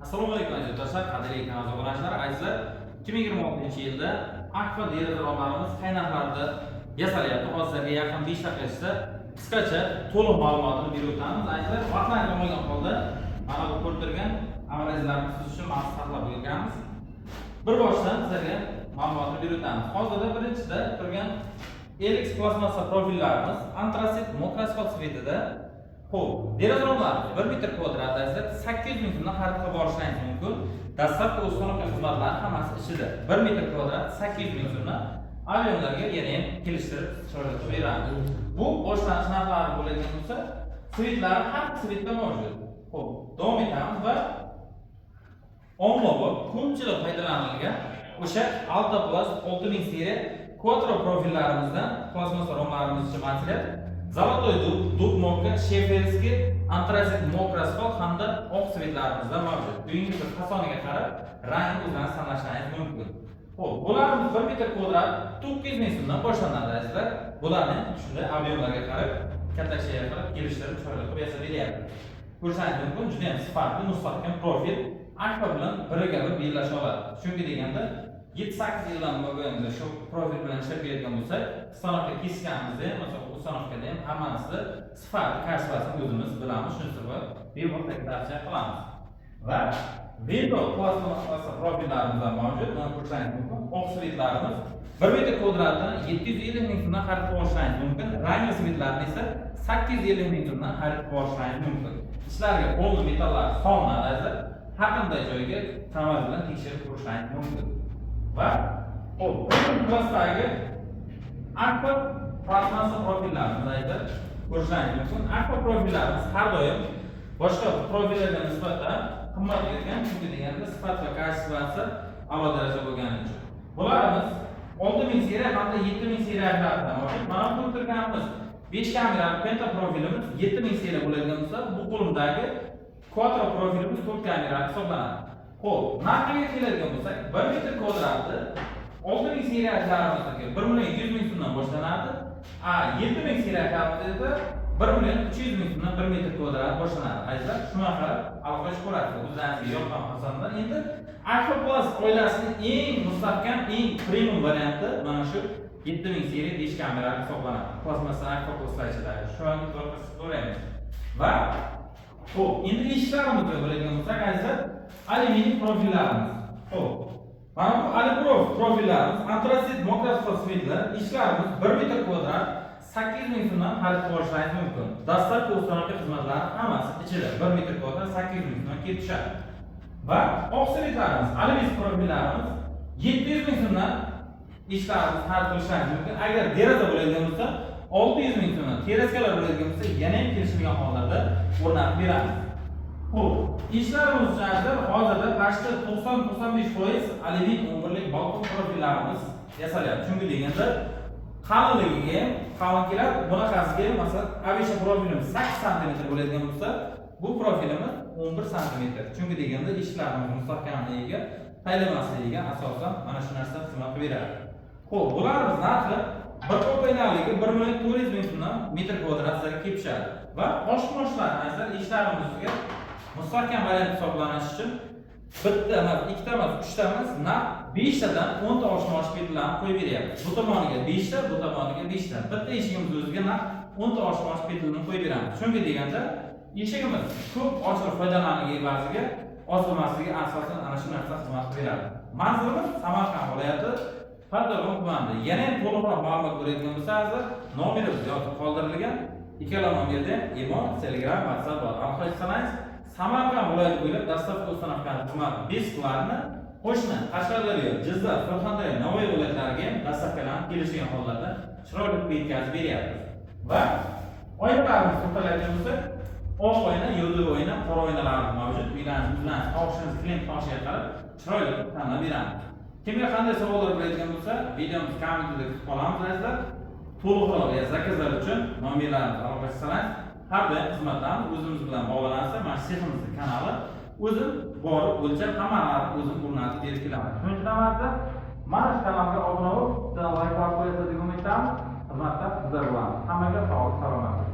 Assalomu alaykum aziz do'stlar, qadrli kanal obunachilar, azizlar. 2026-yilda Akfa deraza romlarimiz qay narxlarda yasalyapti? Hozirga yaqin 5 daqiqa ichida qisqacha to'liq ma'lumotini berib o'tamiz. Azizlar, vaqtlarni olgan holda mana bu ko'rib turgan analizlarimiz siz uchun ma'lumot saqlab qo'yganmiz. Bir boshdan sizlarga ma'lumotni berib o'tamiz. Hozirda birinchida turgan Elix plastmassa profillarimiz antratsit mokroskop sifatida Xo'p, deraza romlarimiz 1 metr kvadrat azizlar 800 ming so'mdan xarid qilib olishingiz mumkin. Dastlabki ustonaqa xizmatlari hammasi ichida 1 metr kvadrat 800 ming so'mdan avialarga yana ham kelishtirib chiqarib beramiz. Bu boshlanish narxlari bo'lgan bo'lsa, svitlari har svitda mavjud. Xo'p, davom etamiz va ommabop ko'pchilik foydalanilgan o'sha Alta Plus 6000 seriya quattro profillarimizdan plastmassa romlarimiz uchun material Zolotoy dub mokka, sheferskiy, antratsit mokroskop hamda oq svitlarimizda mavjud. Uyingiz fasoniga qarab rang o'zini tanlashingiz mumkin. Xo'p, bularimiz 1 metr kvadrat 900 ming so'mdan boshlanadi azizlar. Bularni shunday ob'yemlarga qarab, kattaliklarga qarab kelishtirib chiqarib yasab beryapti. Ko'rsangiz mumkin, juda ham sifatli, mustahkam profil Akfa bilan biriga bir bellasha oladi. Chunki deganda 7-8 yildan mobaynida shu profil bilan ishlab kelayotgan bo'lsak, sanoqqa kesganimizda ham, masalan, sanoqda ham hammasida sifatli kashfasini o'zimiz bilamiz, shunisi sabab bevosita tavsiya qilamiz. Va Vendo plastmassa profillarimiz ham mavjud. Mana ko'rsangiz mumkin, oq svitlarimiz 1 metr kvadratdan 750 ming so'mdan xarid qilib olishingiz mumkin. Rangli svitlarni esa 850 ming so'mdan xarid qilib olishingiz mumkin. Ichlariga qo'lni metallar solinadi, har qanday joyga kamar bilan tekshirib ko'rishingiz mumkin. Va xo'p, klassdagi Akfa plastmassa profillarimiz aytib ko'rishingiz mumkin. Akfa profillarimiz har doim boshqa profillarga nisbatan qimmat bergan, chunki deganda sifat va kачествоsi a'lo darajada bo'lgani uchun. Bularimiz 6000 seriya hamda 7000 seriyalardan mavjud. Mana bu turganimiz 5 kamerali penta profilimiz 7000 seriya bo'ladigan bo'lsa, bu qo'limdagi quattro profilimiz 4 kamerali hisoblanadi. Xo'p, narxiga keladigan bo'lsak, 1 metr kvadratni 6000 seriyalarimizdagi 1.100 ming so'mdan boshlanadi. 7000 seriyalarimizdagi 1.300 ming so'mdan 1 metr kvadrat boshlanadi. Azizlar, shunga qarab aloqa ko'rasiz. O'zingizga yoqqan xonadondan endi Akfa Plus oilasining eng mustahkam, eng premium varianti mana shu 7000 seriya 5 kamerali hisoblanadi. Plastmassa Akfa Plus ichidagi. Shu angi ko'ramiz. Va xo'p, endi eshiklarimizni biladigan bo'lsak, azizlar, alyuminiy profillarimiz. Xo'p, mana bu alyuminiy profillarimiz antratsit mokroskop svitlar, ishlarimiz 1 metr kvadrat 800 ming so'mdan xarid qilib olishingiz mumkin. Dastlabki ustonaqa xizmatlari hammasi ichida 1 metr kvadrat 800 ming so'mdan kelib tushadi. Va oq svitlarimiz, alyuminiy profillarimiz 700 ming so'mdan ishlarimiz xarid qilishingiz mumkin. Agar deraza bo'ladigan bo'lsa 600 ming so'mdan, teraskalar bo'ladigan bo'lsa yana ham kelishilgan hollarda o'rnatib beramiz. Xo'p, ishlarimiz uchun hozirda qashqi 90-95% alyuminiy 11lik balkon profillarimiz yasalyapti. Chunki deganda qalinligiga ham qalin keladi. Bunaqasiga masalan, avisha profilimiz 8 sm bo'ladigan bo'lsa, bu profilimiz 11 sm. Chunki deganda ishlarimiz mustahkamligiga, tayinlanmasligiga asosan mana shu narsa xizmat beradi. Xo'p, bularimiz narxi bir qo'paylanligi 1.400 ming so'mdan metr kvadratga kelib tushadi. Va oshmoshlar azizlar ishlarimizga mustahkam variant hisoblanishi uchun bitta emas, ikkita emas, uchta emas, naq 5 tadan 10 ta oshmosh petlarni qo'yib beryapmiz. Bu tomoniga 5 ta, bu tomoniga 5 ta. Bitta eshigimiz o'ziga naq 10 ta oshmosh petlarni qo'yib beramiz. Chunki deganda eshigimiz ko'p ochilib foydalanilgan evaziga ozilmasligi asosan ana shu narsa xizmat beradi. Manzilimiz Samarqand viloyati Farg'ona tumanida. Yana ham to'liqroq ma'lumot beradigan bo'lsangiz, nomerimiz yozib qoldirilgan. Ikkala nomerda imo, Telegram, WhatsApp bor. Aloqalashingiz Samarqand viloyati bo'ylab dastlabki ustonaqa xizmat beslarini qo'shni Qashqadaryo, Jizzax, Surxondaryo, Navoiy viloyatlariga ham dastlabkilarni kelishgan hollarda chiroyli yetkazib beryapmiz. Va oynalarimiz to'xtaladigan bo'lsa, oq oyna, yulduz oyna, qora oynalarimiz mavjud. Uylaringiz bilan xohishingiz klient toshiga qarab chiroyli tanlab beramiz. Kimga qanday savollar bo'ladigan bo'lsa, videomiz kommentida kutib qolamiz azizlar. To'liqroq zakazlar uchun nomerlarimizni aloqalashingiz har doim xizmatlarimiz o'zimiz bilan bog'lansa, mana seximizning kanali o'zim borib o'lchab hammalarni o'zim o'rnatib berib kelaman. Shuning uchun ham mana shu kanalga obuna bo'lib, like qo'yasiz degan umiddaman. Xizmatda bizlar bo'lamiz. Hammaga sog'lik, salomatlik.